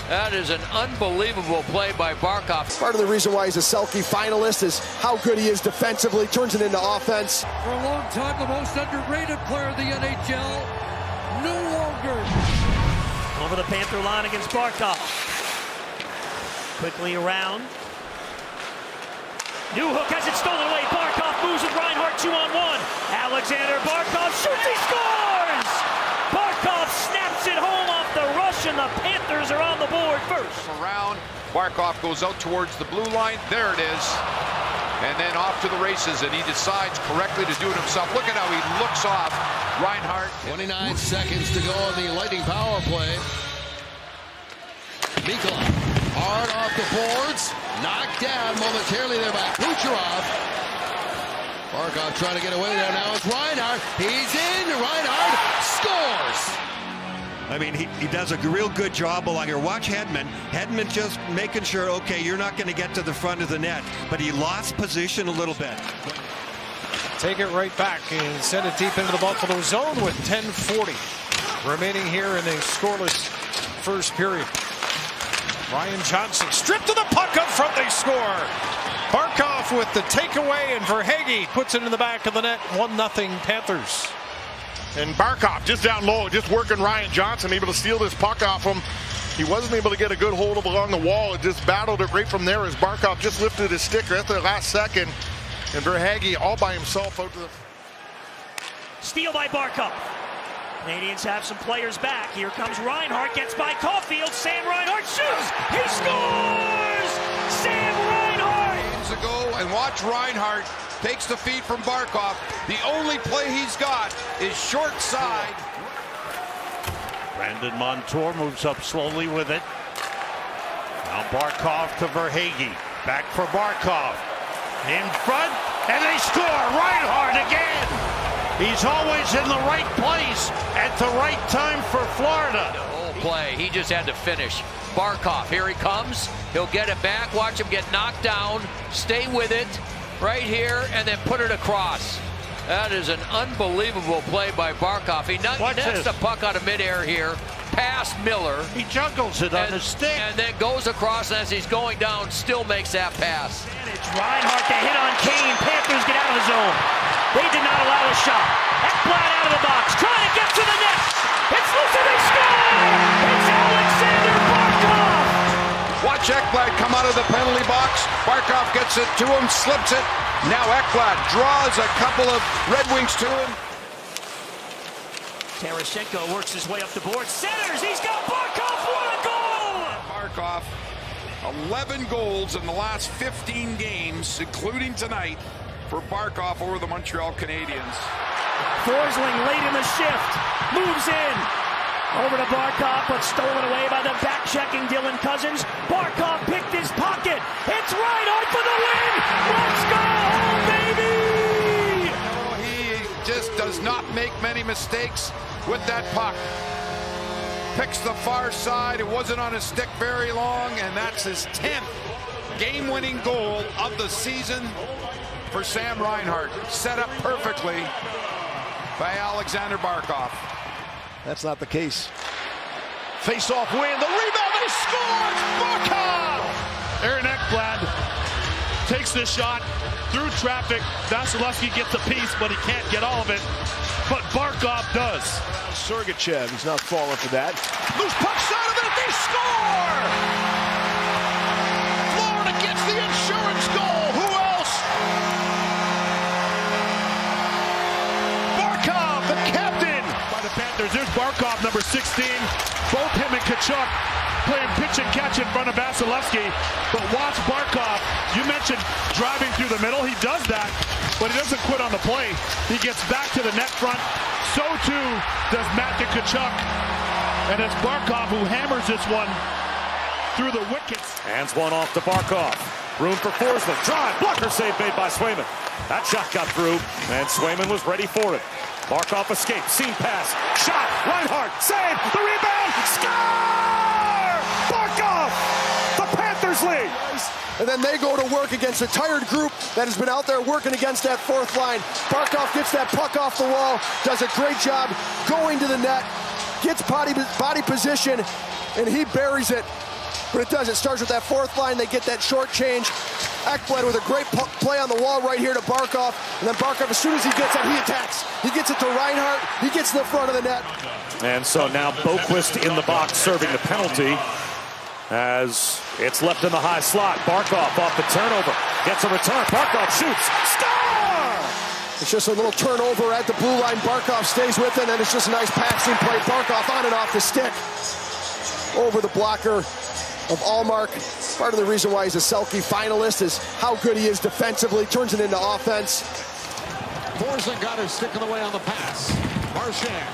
That is an unbelievable play by Barkov. Part of the reason why he's a Selke finalist is how good he is defensively, turns it into offense. For a long time, the most underrated player in the NHL, no longer. Over the Panther line against Barkov. Quickly around. New hook has it stolen away. Barkov moves with Reinhart 2-on-1. Aleksander Barkov shoots, he scores! Barkov snaps it home off the rush, and the Panthers are on the board first. Around, Barkov goes out towards the blue line. There it is. And then off to the races, and he decides correctly to do it himself. Look at how he looks off Reinhart. 29 seconds to go on the Lightning power play. Mikula hard off the boards. Knocked down momentarily there by Kucherov. Barkov trying to get away there. Now it's Reinhart. He's in. Reinhart scores. I mean, he does a real good job along here. Watch Hedman. Hedman just making sure, okay, you're not going to get to the front of the net. But he lost position a little bit. Take it right back and send it deep into the Buffalo zone with 10:40 remaining here in the scoreless first period. Ryan Johnson stripped to the puck up front. They score. Barkov with the takeaway, and Verhaeghe puts it in the back of the net. 1-0 Panthers. And Barkov just down low, just working Ryan Johnson, able to steal this puck off him. He wasn't able to get a good hold of it along the wall. It just battled it right from there as Barkov just lifted his stick right at the last second. And Verhaeghe all by himself out to the... Steal by Barkov. Canadians have some players back. Here comes Reinhart, gets by Caulfield. Sam Reinhart shoots. He scores! Sam Reinhart! Games ago, and watch Reinhart takes the feed from Barkov. The only play he's got is short side. Brandon Montour moves up slowly with it. Now Barkov to Verhaeghe. Back for Barkov. In front, and they score! Reinhart again! He's always in the right place at the right time for Florida. The whole play, he just had to finish. Barkov, here he comes. He'll get it back. Watch him get knocked down. Stay with it right here and then put it across. That is an unbelievable play by Barkov. He nets the puck out of midair here, past Miller. He juggles it on his stick. And then goes across, and as he's going down, still makes that pass. It's Reinhart to hit on Kane. Panthers get out of the zone. They did not allow a shot. Ekblad out of the box, trying to get to the net. It's loose and they score! It's Aleksander Barkov! Watch Ekblad come out of the penalty box. Barkov gets it to him, slips it. Now Ekblad draws a couple of Red Wings to him. Tarasenko works his way up the board. Centers, he's got Barkov, what a goal! Barkov, 11 goals in the last 15 games, including tonight, for Barkov over the Montreal Canadiens. Forsling late in the shift, moves in. Over to Barkov, but stolen away by the back-checking Dylan Cousins. Barkov picked his pocket. It's Reinhart for the win! Let's go, baby! No, he just does not make many mistakes with that puck. Picks the far side. It wasn't on his stick very long, and that's his 10th game-winning goal of the season for Sam Reinhart. Set up perfectly by Aleksander Barkov. That's not the case. Face-off win, the rebound, they score! Barkov! Aaron Ekblad takes the shot through traffic. Vasilevsky gets a piece, but he can't get all of it. But Barkov does. Sergachev, he's not falling for that. Loose puck shot of it, they score! Florida gets the insurance goal. Who else? Barkov, the captain by the Panthers. There's Barkov, number 16. Both him and Tkachuk playing pitch and catch in front of Vasilevsky. But watch Barkov. You mentioned driving through the middle. He does that, but he doesn't quit on the play. He gets back to the net front. So too does Matthew Tkachuk. And it's Barkov who hammers this one through the wickets. Hands one off to Barkov. Room for Forsling. Drive. Blocker save made by Swayman. That shot got through, and Swayman was ready for it. Barkov escaped. Seam pass. Shot. Reinhart. Save. The rebound. Score! Barkov! The Panthers lead. And then they go to work against a tired group that has been out there working against that fourth line. Barkov gets that puck off the wall, does a great job going to the net, gets body position, and he buries it but it does. It starts with that fourth line. They get that short change. Ekblad with a great play on the wall right here to Barkov. And then Barkov, as soon as he gets it, he attacks. He gets it to Reinhart. He gets to the front of the net. And so now Boquist in the box serving the penalty as it's left in the high slot. Barkov off the turnover. Gets a return. Barkov shoots. Score! It's just a little turnover at the blue line. Barkov stays with it, and it's just a nice passing play. Barkov on and off the stick. Over the blocker of Allmark. Part of the reason why he's a Selke finalist is how good he is defensively. Turns it into offense. Forsling got his stick in the way on the pass. Marchand.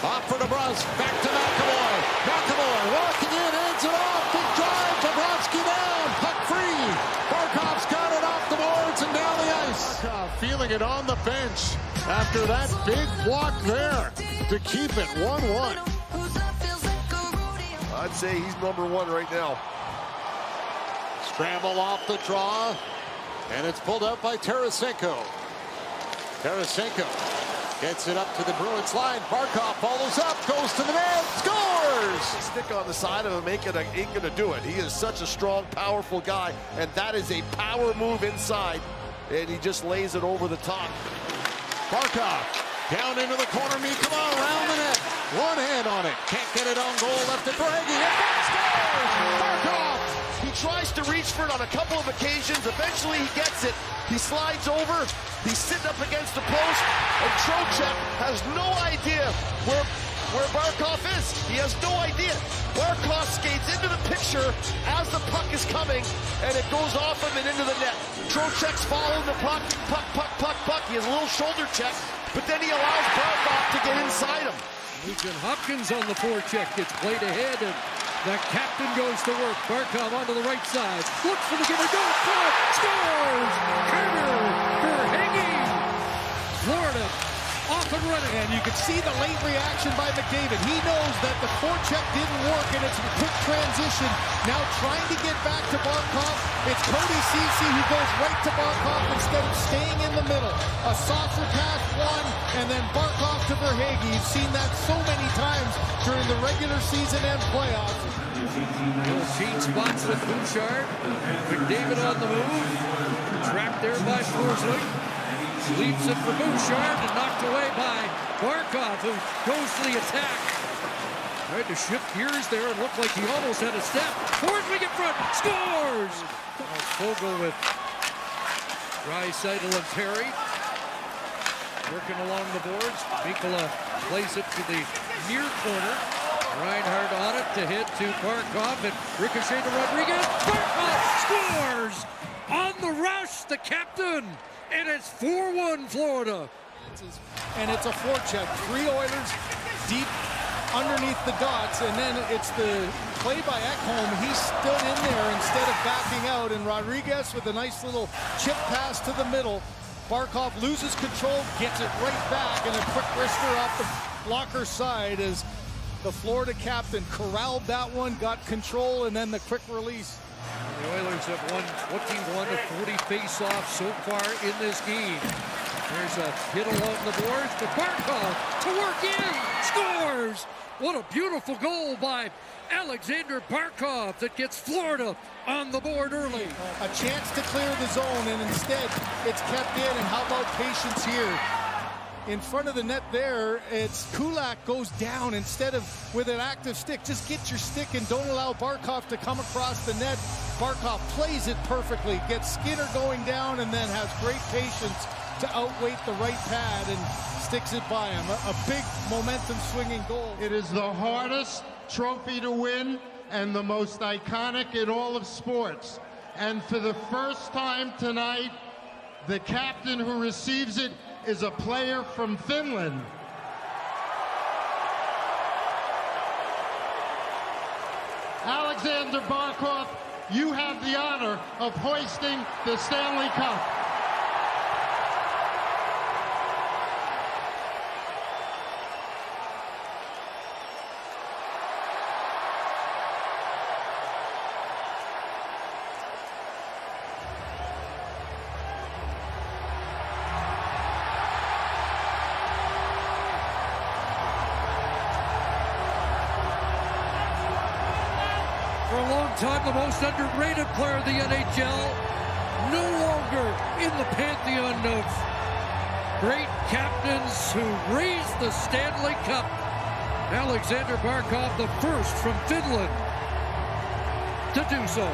Off for DeBrus. Back to McAvoy. McAvoy walking in, ends it off. Big drive. Bobrovsky down. Puck free. Barkov's got it off the boards and down the ice. Barkov feeling it on the bench after that big block there to keep it 1-1. I'd say he's number one right now. Scramble off the draw, and it's pulled up by Tarasenko. Tarasenko gets it up to the Bruins line. Barkov follows up, goes to the net, scores! Stick on the side of him ain't gonna do it. He is such a strong, powerful guy, and that is a power move inside, and he just lays it over the top. Barkov down into the corner, Mikkola around the net. One hand on it, can't get it on goal, left it for Hagee, and that scores! Barkov! He tries to reach for it on a couple of occasions. Eventually he gets it. He slides over. He's sitting up against the post. And Trocheck has no idea where Barkov is. He has no idea. Barkov skates into the picture as the puck is coming, and it goes off him and into the net. Trocheck's following the puck. Puck. He has a little shoulder check, but then he allows Barkov to get inside him. Nugent Hopkins on the forecheck, gets played ahead, and the captain goes to work. Barkov onto the right side, looks for the giver, goes front, scores! Carter for Hagee. Florida off and running. And you could see the late reaction by McDavid. He knows that the forecheck didn't work, and it's a quick transition. Now trying to get back to Barkov. It's Cody Ceci who goes right to Barkov instead of staying in the middle. A saucer pass, one, and then Barkov to Verhaeghe. You've seen that so many times during the regular season and playoffs. Little cheat spots with Bouchard. McDavid on the move. Trapped there by Forsling. Leaps it for Bouchard and knocked away by Barkov, who goes to the attack. Tried to shift gears there and looked like he almost had a step. Forsling in front, scores! Fogle with Draisaitl and Terry. Working along the boards. Mikkola plays it to the near corner. Reinhart on it to hit to Barkov and ricochet to Rodriguez. Barkov scores! On the rush, the captain! And it's 4-1 Florida. And it's a forecheck. 3 Oilers deep underneath the dots, and then it's the play by Ekholm. He's stood in there instead of backing out, and Rodriguez with a nice little chip pass to the middle. Barkov loses control, gets it right back, and a quick wrister off the blocker side as the Florida captain corralled that one, got control, and then the quick release. The Oilers have won 21 of 40 face-offs so far in this game. There's a hit along the boards, but Barkov to work in, scores! What a beautiful goal by Aleksander Barkov that gets Florida on the board early. A chance to clear the zone, and instead it's kept in, and how about patience here? In front of the net there, it's Kulak goes down instead of with an active stick. Just get your stick and don't allow Barkov to come across the net. Barkov plays it perfectly, gets Skinner going down, and then has great patience to outweight the right pad and sticks it by him. A big momentum swinging goal. It is the hardest trophy to win and the most iconic in all of sports. And for the first time tonight, the captain who receives it is a player from Finland. Aleksander Barkov, you have the honor of hoisting the Stanley Cup. For a long time the most underrated player of the NHL, no longer in the pantheon of great captains who raised the Stanley Cup. Aleksander Barkov, the first from Finland to do so.